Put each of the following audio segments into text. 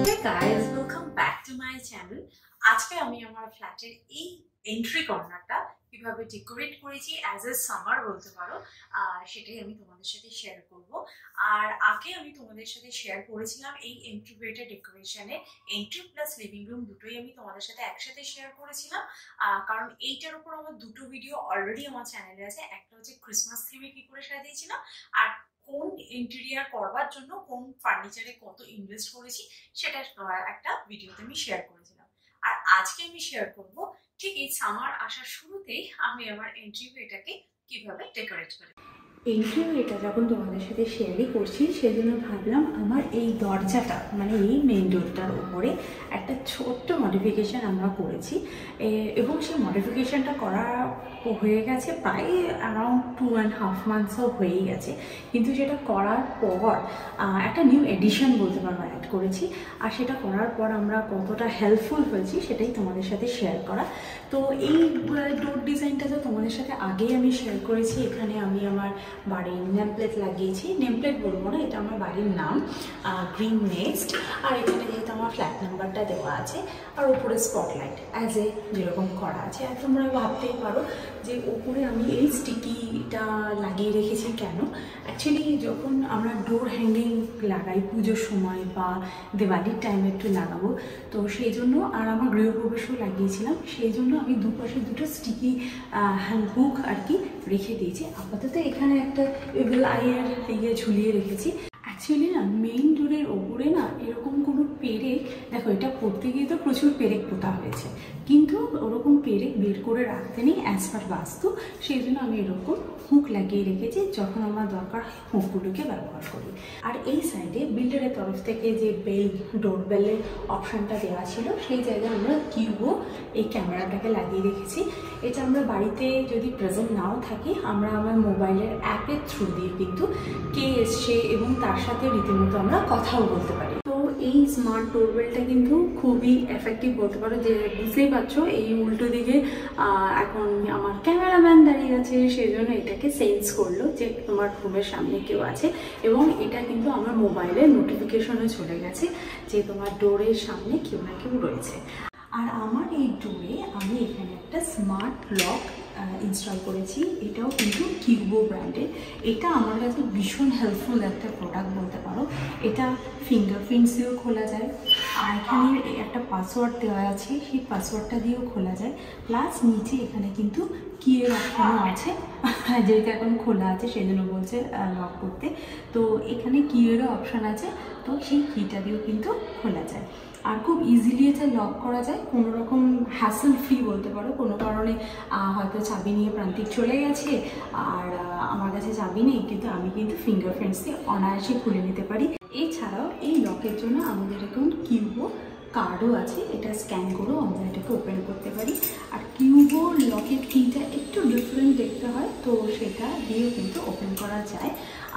Hey guys, welcome back to my channel. আজকে আমি আমার ফ্ল্যাটের এই এন্ট্রি কর্নারটা কিভাবে ডেকোরেট করেছি অ্যাজ এ সামার বলতে পারো, সেটাই আমি তোমাদের সাথে শেয়ার করব। আর আগে আমি তোমাদের সাথে শেয়ার করেছিলাম এই এন্ট্রি ওয়েটা ডেকোরেশনে এন্ট্রি প্লাস লিভিং রুম দুটোই আমি তোমাদের সাথে একসাথে শেয়ার করেছিলাম, কারণ এইটার উপর আমার দুটো ভিডিও অলরেডি আমার চ্যানেলে আছে। একটা হচ্ছে ক্রিসমাস থিমে কি করে সাজিয়েছিলাম, আর কোন ইন্টেরিয়ার করবার জন্য কোন ফার্নিচারে কত ইনভেস্ট করেছি সেটা একটা ভিডিওতে আমি শেয়ার করেছিলাম। আর আজকে আমি শেয়ার করব ঠিক এই সামার আসার শুরুতেই আমি আমার এন্ট্রি ওয়েটাকে কিভাবে ডেকোরেট করি। এন্ট্রি ওয়েটা যখন তোমাদের সাথে শেয়ারই করছি সেজন্য ভাবলাম আমার এই দরজাটা মানে এই মেইন ডোরটার উপরে একটা ছোট্ট মডিফিকেশান আমরা করেছি, এবং সেই মডিফিকেশানটা করা হয়ে গেছে প্রায় অ্যারাউন্ড 2.5 মান্থসও হয়েই গেছে। কিন্তু সেটা করার পর একটা নিউ এডিশন বলতে পারবো অ্যাড করেছি, আর সেটা করার পর আমরা কতটা হেল্পফুল হয়েছি সেটাই তোমাদের সাথে শেয়ার করা। তো এই ডোর ডিজাইনটা তো তোমাদের সাথে আগেই আমি শেয়ার করেছি। এখানে আমি আমার বাড়ির নেমপ্লেট লাগিয়েছি, নেমপ্লেট বলবো না, এটা আমার বাড়ির নাম গ্রিন নেস্ট। আর এখানে যেহেতু আমার ফ্ল্যাট নাম্বারটা দেওয়া আছে আর উপরে স্পটলাইট অ্যাজ এ যেরকম করা আছে। আর তোমরা ভাবতেই পারো যে উপরে আমি এই স্টিকিটা লাগিয়ে রেখেছি কেন। অ্যাকচুয়ালি যখন আমরা ডোর হ্যাঙ্গিং লাগাই পুজোর সময় বা দিওয়ালির টাইমে একটু লাগাবো, তো সেই জন্য আর আমার গৃহপ্রবেশও লাগিয়েছিলাম, সেই জন্য আমি দুপাশে দুটো স্টিকি হুক আর কি রেখে দিয়েছি। আপাতত এখানে একটা এভিল আইয়ের ইয়ে ঝুলিয়ে রেখেছি। অ্যাকচুয়ালি না মেইন ডোরের ওপরে না এরকম কোনো পেরেক, দেখো এটা পড়তে গিয়ে তো প্রচুর পেরেক পোতা হয়েছে, কিন্তু ওরকম পেরেক বের করে রাখতে নেই অ্যাজ পার বাস্তু। সেই জন্য আমি এরকম হুক লাগিয়ে রেখেছি, যখন আমার দরকার হয় হুকগুলোকে ব্যবহার করি। আর এই সাইডে বিল্ডারের তরফ থেকে যে ডোর বেলের অপশানটা দেওয়া ছিল সেই জায়গায় আমরা কিউবও এই ক্যামেরাটাকে লাগিয়ে রেখেছি। এটা আমরা বাড়িতে যদি প্রেজেন্ট নাও থাকি, আমরা আমার মোবাইলের অ্যাপের থ্রু দিয়ে কিন্তু কে এসছে এবং তার সাথে রীতিমতো আমরা কথাও বলতে পারি। তো এই স্মার্ট ডোরবেলটা কিন্তু খুবই এফেক্টিভ বলতে পারো, যে বুঝতেই পারছো এই উল্টো দিকে এখন আমার ক্যামেরাম্যান দাঁড়িয়ে আছে, সেই জন্য এটাকে সেন্স করলো যে তোমার রুমের সামনে কেউ আছে, এবং এটা কিন্তু আমার মোবাইলের নোটিফিকেশনে চলে গেছে যে তোমার ডোরের সামনে কেউ না কেউ রয়েছে। আর আমার এই ডোরে আমি এখানে একটা স্মার্ট লক ইনস্টল করেছি, এটাও কিন্তু কিউবো ব্র্যান্ডের। এটা আমার কাছে ভীষণ হেল্পফুল একটা প্রোডাক্ট বলতে পারো। এটা ফিঙ্গারপ্রিন্টস দিয়েও খোলা যায়, আর এখানে একটা পাসওয়ার্ড দেওয়া আছে, সেই পাসওয়ার্ডটা দিয়েও খোলা যায়। প্লাস নিচে এখানে কিন্তু কিয়ের অপশনও আছে, যেটা এখন খোলা আছে সেই জন্য বলছে লক করতে। তো এখানে কিয়েরও অপশান আছে, তো সেই কিটা দিয়েও কিন্তু খোলা যায়। আর খুব ইজিলি এটা লক করা যায়, কোনো রকম হ্যাসেল ফ্রি বলতে পারো। কোনো কারণে হয়তো চাবি নিয়ে প্রান্তিক চলে গেছে আর আমার কাছে চাবি নেই, কিন্তু আমি কিন্তু ফিঙ্গারপ্রিন্টস দিয়ে অনায়াসে খুলে নিতে পারি। এছাড়াও এই লকের জন্য আমাদের এখন কিউবো কার্ডও আছে, এটা স্ক্যান করেও আমরা এটাকে ওপেন করতে পারি। আর কিউবো লকের কিটা একটু ডিফারেন্ট দেখতে হয়, তো সেটা দিয়েও কিন্তু ওপেন করা যায়।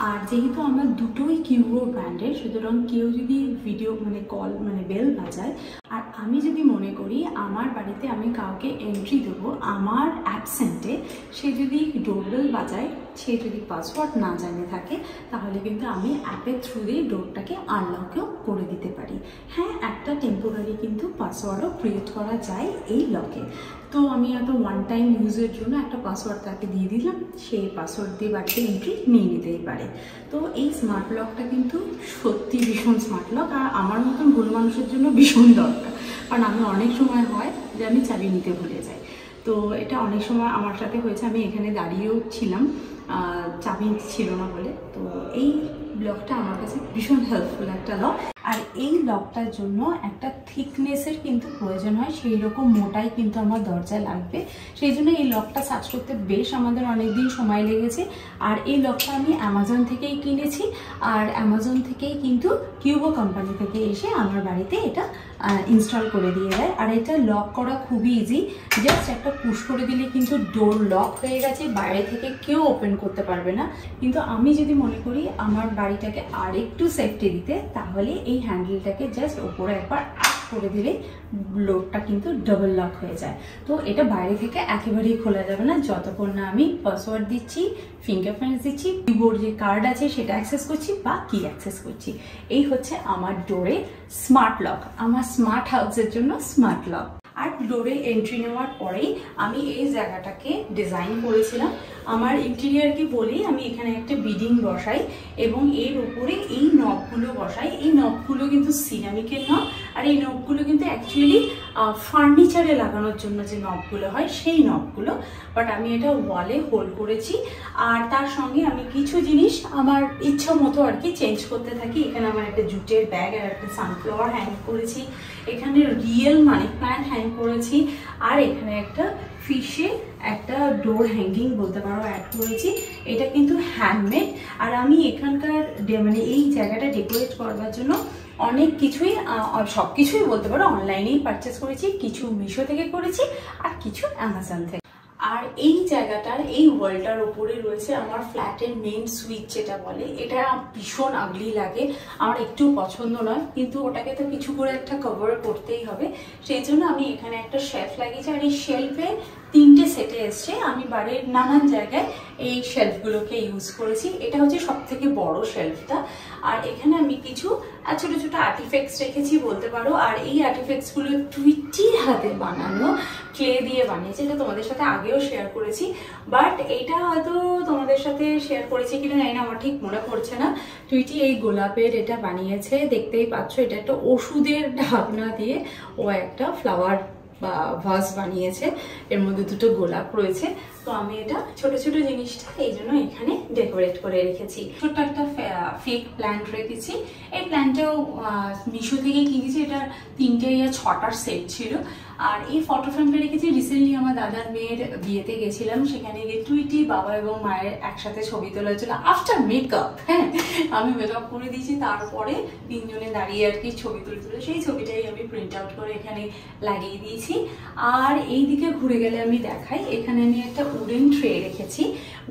আর যেহেতু আমরা দুটোই কিউবো ব্র্যান্ডের, সুতরাং কেউ যদি ভিডিও কল বেল বাজায়, আর আমি যদি মনে করি আমার বাড়িতে আমি কাউকে এন্ট্রি দেবো আমার অ্যাবসেন্টে, সে যদি ডোরবেল বাজায়, সে যদি পাসওয়ার্ড না জানে থাকে, তাহলে কিন্তু আমি অ্যাপের থ্রু দিয়ে ডোরটাকে আনলকও করে দিতে পারি। হ্যাঁ, একটা টেম্পোরারি কিন্তু পাসওয়ার্ডও ক্রিয়েট করা যায় এই লকে। তো আমি একটা ওয়ান টাইম ইউজের জন্য একটা পাসওয়ার্ড তাকে দিয়ে দিলাম, সেই পাসওয়ার্ড দিয়ে বাড়িতে এন্ট্রি নিয়ে নিতেই পারে। তো এই স্মার্ট লকটা কিন্তু সত্যি ভীষণ স্মার্ট লক, আর আমার মতন ভুল মানুষের জন্য ভীষণ দরকার, কারণ আমি অনেক সময় হয় যে আমি চাবি নিতে ভুলে যাই। তো এটা অনেক সময় আমার সাথে হয়েছে, আমি এখানে দাঁড়িয়েও ছিলাম চাবি ছিল না বলে। তো এই লকটা আমার কাছে ভীষণ হেল্পফুল একটা লক। আর এই লকটার জন্য একটা থিকনেসের কিন্তু প্রয়োজন হয়, সেই রকম মোটাই কিন্তু আমার দরজায় লাগবে। সেই জন্য এই লকটা সার্চ করতে বেশ আমাদের অনেকদিন সময় লেগেছে। আর এই লকটা আমি অ্যামাজন থেকেই কিনেছি, আর অ্যামাজন থেকেই কিন্তু কিউবো কোম্পানি থেকে এসে আমার বাড়িতে এটা ইনস্টল করে দিয়ে দেয়। আর এটা লক করা খুবই ইজি, জাস্ট একটা পুশ করে দিলে কিন্তু ডোর লক হয়ে গেছে, বাইরে থেকে কেউ ওপেন করতে পারবে না। কিন্তু আমি যদি মনে করি আমার বাড়িটাকে আর একটু সেফটি দিতে, তাহলে এই হ্যান্ডেলটাকে জাস্ট ওপরে একবার আপ করে দিলে লোডটা কিন্তু ডাবল লক হয়ে যায়। তো এটা বাইরে থেকে একেবারেই খোলা যাবে না যতক্ষণ না আমি পাসওয়ার্ড দিচ্ছি, ফিঙ্গারপ্রিন্টস দিচ্ছি, কিবোর্ড যে কার্ড আছে সেটা অ্যাক্সেস করছি বা কি অ্যাক্সেস করছি। এই হচ্ছে আমার ডোরে স্মার্ট লক, আমার স্মার্ট হাউসের জন্য স্মার্ট লক। আর ডোরে এন্ট্রি নেওয়ার পরেই আমি এই জায়গাটাকে ডিজাইন করেছিলাম। আমার ইন্টেরিয়ারকে বলেই আমি এখানে একটা বিডিং বসাই এবং এর উপরে এই নবগুলো বসাই। এই নবগুলো কিন্তু সিরামিকের নব, আর এই নবগুলো কিন্তু অ্যাকচুয়ালি ফার্নিচারে লাগানোর জন্য যে নবগুলো হয় সেই নবগুলো, বাট আমি এটা ওয়ালে হোল্ড করেছি। আর তার সঙ্গে আমি কিছু জিনিস আমার ইচ্ছা মতো আর কি চেঞ্জ করতে থাকি। এখানে আমার একটা জুটের ব্যাগ আর একটা সানফ্লাওয়ার হ্যাং করেছি, এখানে রিয়েল মানি প্ল্যান্ট হ্যাং করেছি, আর এখানে একটা ফিশে একটা ডোর হ্যাঙ্গিং বলতে পারো অ্যাড করেছি। এটা কিন্তু হ্যান্ডমেড। আর আমি এখানকার মানে এই জায়গাটা ডেকোরেট করবার জন্য অনেক কিছুই, সব কিছুই বলতে পারো অনলাইনেই পারচেস করেছি, কিছু মিশো থেকে করেছি আর কিছু অ্যামাজন থেকে। আর এই জায়গাটার এই ওয়ালটার ওপরে রয়েছে আমার ফ্ল্যাটের মেন সুইচ যেটা বলে, এটা ভীষণ আগলি লাগে, আমার একটু পছন্দ নয়, কিন্তু ওটাকে তো কিছু করে একটা কভার করতেই হবে। সেই জন্য আমি এখানে একটা শেলফ লাগিয়েছি, আর এই শেলফে 3টে সেটে এসছে। আমি বাড়ির নানান জায়গায় এই শেলফগুলোকে ইউজ করেছি। এটা হচ্ছে সব থেকে বড় শেলফটা। আর এখানে আমি কিছু ছোট ছোট আর্টিফ্যাক্টস রেখেছি বলতে পারো। আর এই আর্টিফ্যাক্টসগুলো টুইটির হাতে বানানো, ক্লে দিয়ে বানিয়েছে। এটা তোমাদের সাথে আগেও শেয়ার করেছি, বাট এইটা হয়তো তোমাদের সাথে শেয়ার করেছি কিনা জানি না, আমার ঠিক মনে পড়ছে না। টুইটি এই গোলাপের এটা বানিয়েছে, দেখতেই পাচ্ছ। এটা একটা ওষুধের ঢাকনা দিয়ে ও একটা ফ্লাওয়ার বা ভাস বানিয়েছে, এর মধ্যে দুটো গোলাপ রয়েছে। তো আমি এটা ছোট ছোট জিনিসটা এই জন্য এখানে ডেকোরেট করে রেখেছি। ছোট্ট একটা ফেক প্ল্যান্ট রেখেছি। এই প্ল্যান্টটাও মিশো থেকে কিনেছি, এটা 3টে ইয়া 6টার সেট ছিল। আর এই ফটো ফ্রেমটা রেখেছি, রিসেন্টলি আমার দাদার মেয়ের বিয়েতে গেছিলাম, সেখানে গিয়ে টুইটি বাবা এবং মায়ের একসাথে ছবি তোলা হয়েছিল আফটার মেকআপ। হ্যাঁ, আমি মেকআপ করে দিয়েছি, তারপরে 3জনে দাঁড়িয়ে আর কি ছবি তুলে সেই ছবিটাই আমি প্রিন্ট আউট করে এখানে লাগিয়ে দিয়েছি। আর এই দিকে ঘুরে গেলে আমি দেখাই, এখানে আমি একটা উডেন ট্রে রেখেছি।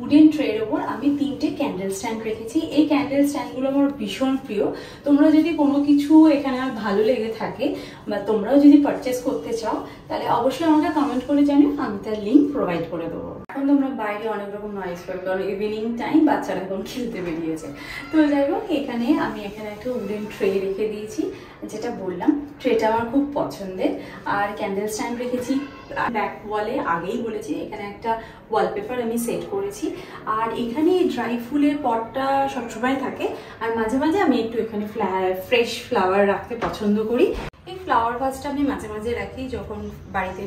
উডেন ট্রের ওপর আমি 3টে ক্যান্ডেল স্ট্যান্ড রেখেছি। এই ক্যান্ডেল স্ট্যান্ডগুলো আমার ভীষণ প্রিয়। তোমরা যদি কোনো কিছু এখানে আর ভালো লেগে থাকে বা তোমরাও যদি পারচেস করতে চাও, তাহলে অবশ্যই আমাকে কমেন্ট করে জানিও, আমি তার লিঙ্ক প্রোভাইড করে দেবো। এখন তোমরা বাইরে অনেক রকম নয়েজ পাবে, কারণ ইভিনিং টাইম, বাচ্চারা এখন খেলতে বেরিয়েছে। তো যাই হোক, এখানে আমি এখানে একটা উডেন ট্রে রেখে দিয়েছি, যেটা বললাম ট্রেটা আমার খুব পছন্দের। আর ক্যান্ডেল স্ট্যান্ড রেখেছি। ব্যাক ওয়ালে আগেই বলেছি এখানে একটা ওয়ালপেপার আমি সেট করেছি। আর এখানে ড্রাই ফুলের পটটা সবসময় থাকে, আর মাঝে মাঝে আমি একটু এখানে ফ্রেশ ফ্লাওয়ার রাখতে পছন্দ করি। এই ফ্লাওয়ার ভাসটা আমি মাঝে মাঝে রাখি, যখন বাড়িতে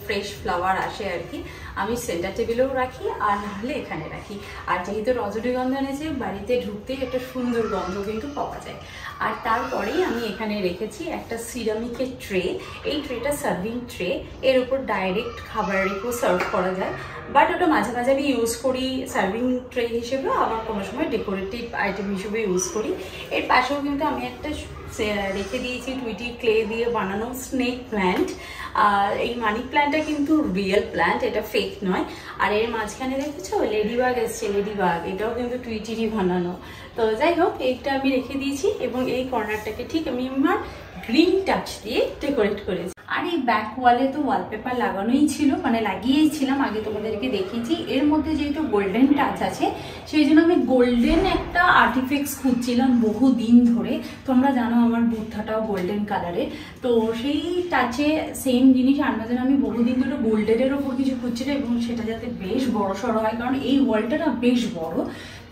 ফ্রেশ ফ্লাওয়ার আসে আর কি। আমি সেন্টার টেবিলেও রাখি, আর নাহলে এখানে রাখি। আর যেহেতু রজনীগন্ধা এনেছে, বাড়িতে ঢুকতেই একটা সুন্দর গন্ধ কিন্তু পাওয়া যায়। আর তারপরেই আমি এখানে রেখেছি একটা সিরামিকের ট্রে। এই ট্রেটা সার্ভিং ট্রে, এর উপর ডাইরেক্ট খাবার রেখেও সার্ভ করা যায়, বাট ওটা মাঝে মাঝে আমি ইউজ করি সার্ভিং ট্রে হিসেবে, আবার কোনো সময় ডেকোরেটিভ আইটেম হিসেবে ইউজ করি। এর পাশেও কিন্তু আমি একটা রেখে দিয়েছি টুইটি ক্লে দিয়ে বানানো স্নেক প্ল্যান্ট। আর এই মানি প্ল্যান্টটা কিন্তু রিয়েল প্ল্যান্ট, এটা ফেক নয়। আর এর মাঝখানে দেখেছো লেডিবাগ এসছে, লেডিবাগ, এটাও কিন্তু টুইটিরই বানানো। তো যাই হোক, এইটা আমি রেখে দিয়েছি এবং এই কর্নারটাকে ঠিক আমি আমার গ্রিন টাচ দিয়ে ডেকোরেট করেছি। আর এই ব্যাক ওয়ালে তো ওয়ালপেপার লাগানোই ছিল, মানে লাগিয়েই ছিলাম, আগে তোমাদেরকে দেখিয়েছি। এর মধ্যে যেহেতু গোল্ডেন টাচ আছে, সেই জন্য আমি গোল্ডেন একটা আর্টিফ্যাক্টস খুঁজছিলাম বহু দিন ধরে। তোমরা জানো আমার বুদ্ধাটাও গোল্ডেন কালারের, তো সেই টাচে সেম জিনিস আনবার জন্য আমি বহুদিন ধরে গোল্ডেনের ওপর কিছু খুঁজছিলাম, এবং সেটা যাতে বেশ বড় সড়ো হয়, কারণ এই ওয়ালটা না বেশ বড়।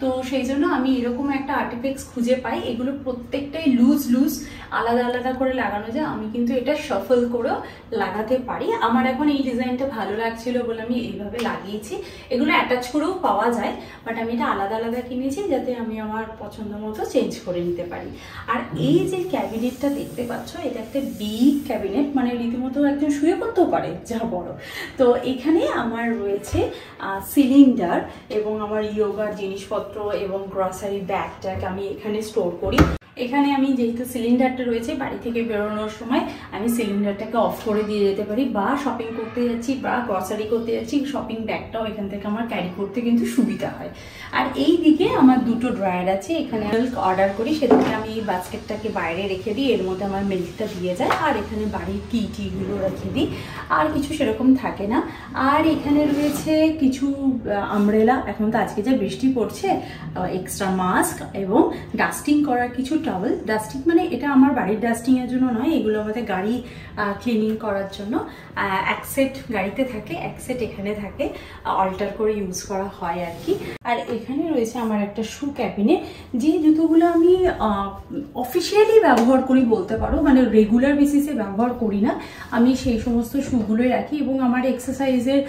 তো সেই জন্য আমি এরকম একটা আর্টিফ্যাক্টস খুঁজে পাই। এগুলো প্রত্যেকটাই লুজ লুজ আলাদা আলাদা করে লাগানো যায়, আমি কিন্তু এটা শাফল করেও লাগাতে পারি। আমার এখন এই ডিজাইনটা ভালো লাগছিল বলে আমি এইভাবে লাগিয়েছি। এগুলো অ্যাটাচ করেও পাওয়া যায়, বাট আমি এটা আলাদা আলাদা কিনেছি যাতে আমি আমার পছন্দ মতো চেঞ্জ করে নিতে পারি। আর এই যে ক্যাবিনেটটা দেখতে পাচ্ছ, এটা একটা বিগ ক্যাবিনেট, মানে রীতিমতো একজন শুয়ে পড়তেও পারে, যা বড়। তো এখানে আমার রয়েছে সিলিন্ডার এবং আমার ইয়োগার জিনিসপত্র এবং গ্রসারি ব্যাগ ট্যাগ আমি এখানে স্টোর করি। এখানে আমি যেহেতু সিলিন্ডারটা রয়েছে, বাড়ি থেকে বেরোনোর সময় আমি সিলিন্ডারটাকে অফ করে দিয়ে যেতে পারি, বা শপিং করতে যাচ্ছি বা গ্রসারি করতে যাচ্ছি, শপিং ব্যাগটাও এখান থেকে আমার ক্যারি করতে কিন্তু সুবিধা হয়। আর এই দিকে আমার দুটো ড্রয়ার আছে, এখানে মিল্ক অর্ডার করি সেদিকে আমি এই বাস্কেটটাকে বাইরে রেখে দিই, এর মধ্যে আমার মিল্কটা দিয়ে যায়, আর এখানে বাড়ির টিগুলো রেখে দিই, আর কিছু সেরকম থাকে না। আর এখানে রয়েছে কিছু আমব্রেলা, এখন তো আজকে যা বৃষ্টি পড়ছে, এক্সট্রা মাস্ক এবং ডাস্টিং করার কিছু টাওয়েল। ডাস্টিং মানে এটা আমার বাড়ির ডাস্টিংয়ের জন্য নয়, এগুলো আমাদের গাড়ি ক্লিনিং করার জন্য। এক সেট গাড়িতে থাকে, এক সেট এখানে থাকে, অল্টার করে ইউজ করা হয় আর কি। আর এখানে রয়েছে আমার একটা শু ক্যাবিনেট, যে জুতোগুলো আমি অফিসিয়ালি ব্যবহার করি বলতে পারো, মানে রেগুলার বেসিসে ব্যবহার করি না, আমি সেই সমস্ত শুগুলোই রাখি। এবং আমার এক্সারসাইজের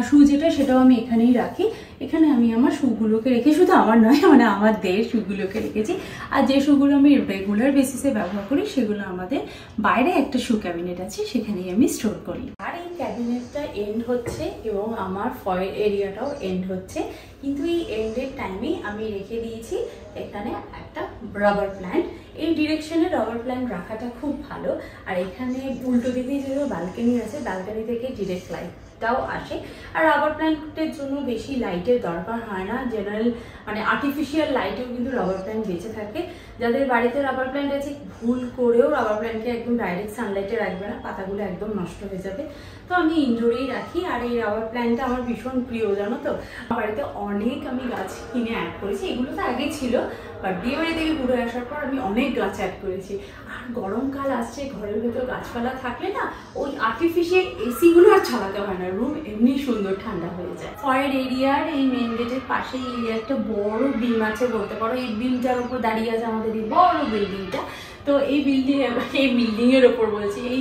শু যেটা, সেটাও আমি এখানেই রাখি। এখানে আমি আমার শুগুলোকে রেখে, শুধু আমার নয়, মানে আমার দের শুগুলোকে রেখেছি। আর যে শুগুলো আমি রেগুলার বেসিসে ব্যবহার করি সেগুলো আমাদের বাইরে একটা শু ক্যাবিনেট আছে, সেখানেই আমি স্টোর করি। আর এই ক্যাবিনেটটা এন্ড হচ্ছে এবং আমার ফয়েল এরিয়াটাও এন্ড হচ্ছে, কিন্তু এই এন্ডের টাইমেই আমি রেখে দিয়েছি এখানে একটা রাবার প্ল্যান্ট। এই ডিরেকশনে রাবার প্ল্যান্ট রাখাটা খুব ভালো। আর এখানে উল্টো দিকে যেহেতু ব্যালকনি আছে, ব্যালকনি থেকে ডিরেক্ট লাইটটাও আসে। আর রাবার প্ল্যান্টের জন্য বেশি লাইটের দরকার হয় না, জেনারেল মানে আর্টিফিশিয়াল লাইটেও কিন্তু রাবার প্ল্যান্ট বেঁচে থাকে। যাদের বাড়িতে রাবার প্ল্যান্ট আছে, ভুল করেও রাবার প্ল্যান্টকে একদম ডাইরেক্ট সানলাইটে রাখবে না, পাতাগুলো একদম নষ্ট হয়ে যাবে। তো আমি ইনডোরেই রাখি। আর এই রাবার প্ল্যান্টটা আমার ভীষণ প্রিয়, জানো তো। বাড়িতে অনেক আমি গাছ কিনে অ্যাড করেছি, এগুলো তো আগে ছিল, বাট বিয়ে বাড়ি থেকে ঘুরে আসার পর আমি অনেক গাছ অ্যাড করেছি। আর গরমকাল আসছে, ঘরের ভেতর গাছপালা থাকলে না ওই আর্টিফিশিয়াল এসিগুলো আর চালাতে হয় না, রুম এমনি সুন্দর ঠান্ডা হয়ে যায়। ফয়ের এরিয়ার এই মেন গেটের পাশেই একটা বড় বিম আছে বলতে পারো, এই বিমটার উপর দাঁড়িয়ে আছে আমাদের এই বড় বিল্ডিংটা। তো এই বিল্ডিংয়ের ওপর বলছি, এই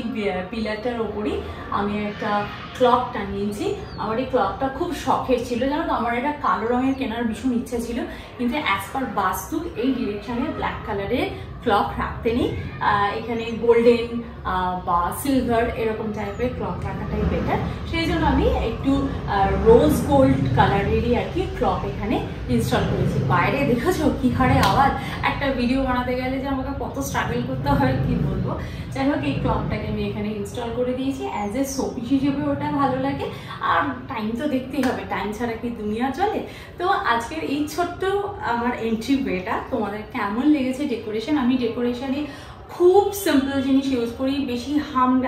পিলারটার ওপরই আমি একটা ক্লক টানিয়েছি। আমার এই ক্লকটা খুব শখের ছিল, জানো তো। আমার এটা কালো রঙের কেনার ভীষণ ইচ্ছা ছিল, কিন্তু অ্যাজ পার বাস্তু এই ডিরেকশনে ব্ল্যাক কালারের ক্লক রাখতে নেই, এখানে গোল্ডেন বা সিলভার এরকম টাইপের ক্লক রাখাটাই বেটার। সেই জন্য আমি একটু রোজ গোল্ড কালারেরই আর কি ক্লক এখানে ইনস্টল করেছি। বাইরে দেখেছো কি হারে আওয়াজ, একটা ভিডিও বানাতে গেলে যে আমাকে কত স্ট্রাগল করতে হয় কি বলবো। যাই হোক, এই ক্লকটাকে আমি এখানে ইনস্টল করে দিয়েছি অ্যাজ এ শোপিস হিসেবে, ওটা ভালো লাগে। আর টাইম তো দেখতেই হবে, টাইম ছাড়া কি দুনিয়া চলে। তো আজকের এই ছোট্ট আমার এন্ট্রি ওয়েটা তোমাদের কেমন লেগেছে ডেকোরেশন? আমি ডেকোরেশনে খুব সিম্পল জিনিস ইউজ করি, বেশি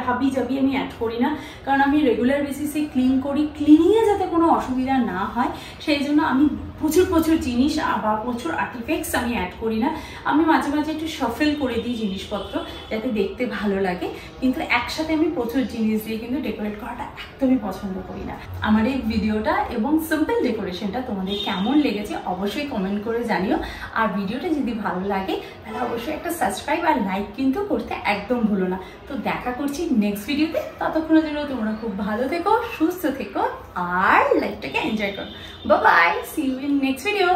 হাবি জাবি আমি অ্যাড করি না, কারণ আমি রেগুলার বেসিসে ক্লিন করি, ক্লিনিংয়ে যাতে কোনো অসুবিধা না হয় সেই জন্য আমি প্রচুর জিনিস বা প্রচুর আর্টিফ্যাক্টস আমি অ্যাড করি না। আমি মাঝে মাঝে একটু শফেল করে দিই জিনিসপত্র, যাতে দেখতে ভালো লাগে, কিন্তু একসাথে আমি প্রচুর জিনিস দিয়ে কিন্তু ডেকোরেট করাটা একদমই পছন্দ করি না। আমার এই ভিডিওটা এবং সিম্পল ডেকোরেশনটা তোমাদের কেমন লেগেছে অবশ্যই কমেন্ট করে জানিও। আর ভিডিওটা যদি ভালো লাগে তাহলে অবশ্যই একটা সাবস্ক্রাইব আর লাইক কিন্তু করতে একদম ভুলো না। তো দেখা করছি নেক্সট ভিডিওতে, ততক্ষণের জন্য তোমরা খুব ভালো থেকো, সুস্থ থেকো আর লাইফটাকে এনজয় করো। Bye bye, see you in next video.